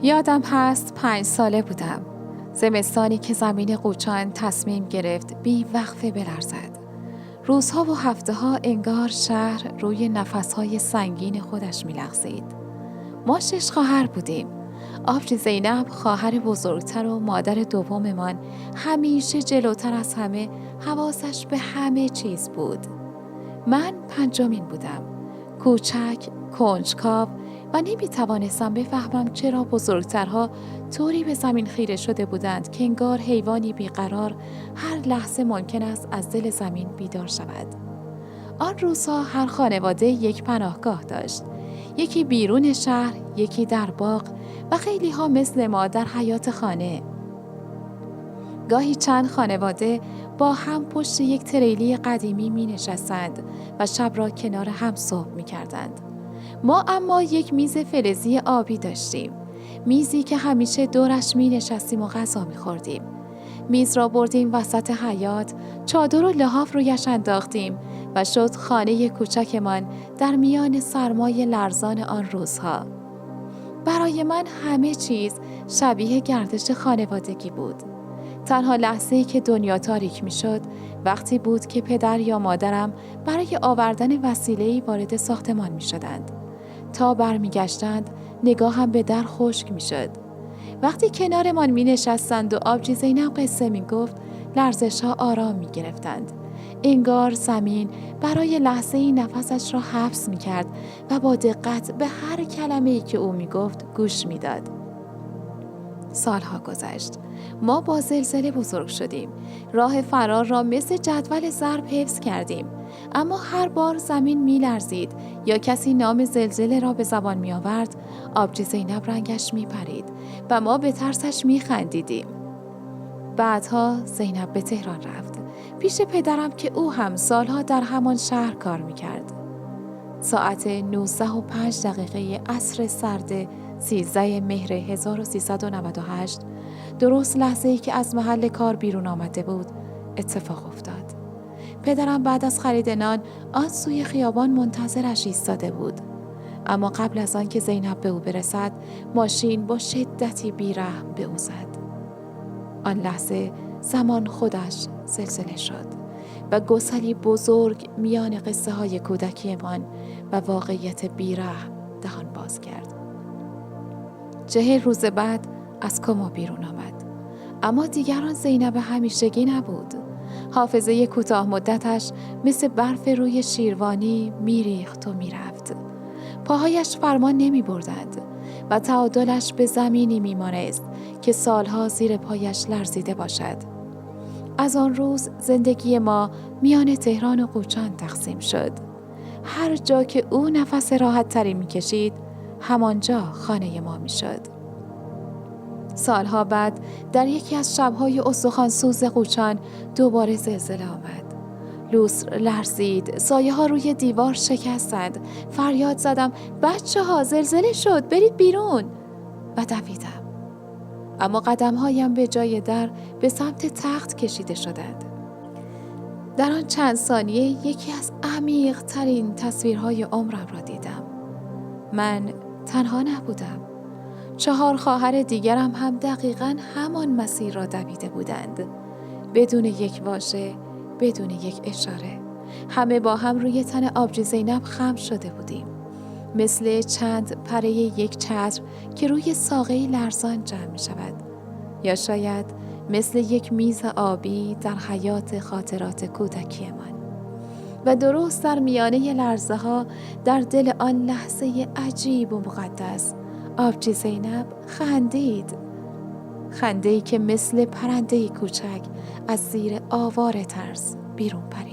یادم هست 5 ساله بودم. زمستانی که زمین قوچان تصمیم گرفت بی وقفه بلرزد. روزها و هفته ها انگار شهر روی نفسهای سنگین خودش می‌لغزید. ما 6 خواهر بودیم. آبجی زینب خواهر بزرگتر و مادر دوممان همیشه جلوتر از همه حواسش به همه چیز بود. من 5مین بودم. کوچک، کنجکاو و نمی‌توانستم بفهمم چرا بزرگترها طوری به زمین خیره شده بودند که انگار حیوانی بیقرار هر لحظه ممکن است از دل زمین بیدار شود. آن روزها هر خانواده یک پناهگاه داشت. یکی بیرون شهر، یکی در باغ و خیلی ها مثل ما در حیاط خانه. گاهی چند خانواده با هم پشت یک تریلی قدیمی می نشستند و شب را کنار هم صبح می کردند. ما اما یک میز فلزی آبی داشتیم. میزی که همیشه دورش می نشستیم و غذا می خوردیم. میز را بردیم وسط حیاط، چادر و لحاف رویش انداختیم و شد خانه کوچکمان در میان سرمای لرزان آن روزها. برای من همه چیز شبیه گردش خانوادگی بود. تنها لحظه‌ای که دنیا تاریک می‌شد وقتی بود که پدر یا مادرم برای آوردن وسیله‌ای وارد ساختمان می‌شدند. تا برمیگشتند نگاهم به در خشک می‌شد. وقتی کنارمان می‌نشستند و آبجی زینب قصه می‌گفت، لرزش‌ها آرام می‌گرفتند. انگار زمین برای لحظه‌ای نفسش را حبس می‌کرد و با دقت به هر کلمه‌ای که او می‌گفت گوش می‌داد. سالها گذشت. ما با زلزله بزرگ شدیم. راه فرار را مثل جدول ضرب حفظ کردیم. اما هر بار زمین می لرزید یا کسی نام زلزله را به زبان می آورد، آبجی زینب رنگش می پرید و ما به ترسش می خندیدیم. بعدها زینب به تهران رفت. پیش پدرم که او هم سالها در همان شهر کار می کرد. ساعت 19:05 عصر سرد 13 مهر 1398 درست لحظه‌ای که از محل کار بیرون آمده بود اتفاق افتاد. پدرم بعد از خرید نان آن سوی خیابان منتظرش ایستاده بود. اما قبل از آن که زینب به او برسد ماشین با شدتی بی‌رحم به او زد. آن لحظه زمان خودش زلزله شد و گسلی بزرگ میان قصه های کودکیمان و واقعیت بی‌رحم دهان باز کرد. 40 روز بعد از کما بیرون آمد. اما دیگر آن زینب همیشگی نبود. حافظه کوتاه مدتش مثل برف روی شیروانی میریخت و میرفت. پاهایش فرمان نمی بردند و تعادلش به زمینی میمانست که سالها زیر پایش لرزیده باشد. از آن روز زندگی ما میان تهران و قوچان تقسیم شد. هر جا که او نفس راحت تری می کشید، همانجا خانه ما می شد. سالها بعد در یکی از شبهای استخوان‌سوز قوچان دوباره زلزله آمد. لوستر لرزید، سایه ها روی دیوار شکستند. فریاد زدم بچه‌ها زلزله شد، برید بیرون. و دویدم. اما قدم‌هایم به جای در به سمت تخت کشیده شدند. در آن چند ثانیه یکی از عمیق‌ترین تصویرهای عمرم را دیدم. من تنها نبودم. 4 خواهر دیگرم هم دقیقاً همان مسیر را دویده بودند. بدون یک واژه، بدون یک اشاره. همه با هم روی تن آبجی زینب خم شده بودیم. مثل چند پره یک چتر که روی ساقه لرزان جمع می شود. یا شاید مثل یک میز آبی در حیاط خاطرات کودکیمان. و درست در میانه لرزه ها در دل آن لحظه عجیب و مقدس آبجی زینب خندید. خنده‌ای که مثل پرنده‌ای کوچک از زیر آوار ترس بیرون پرید.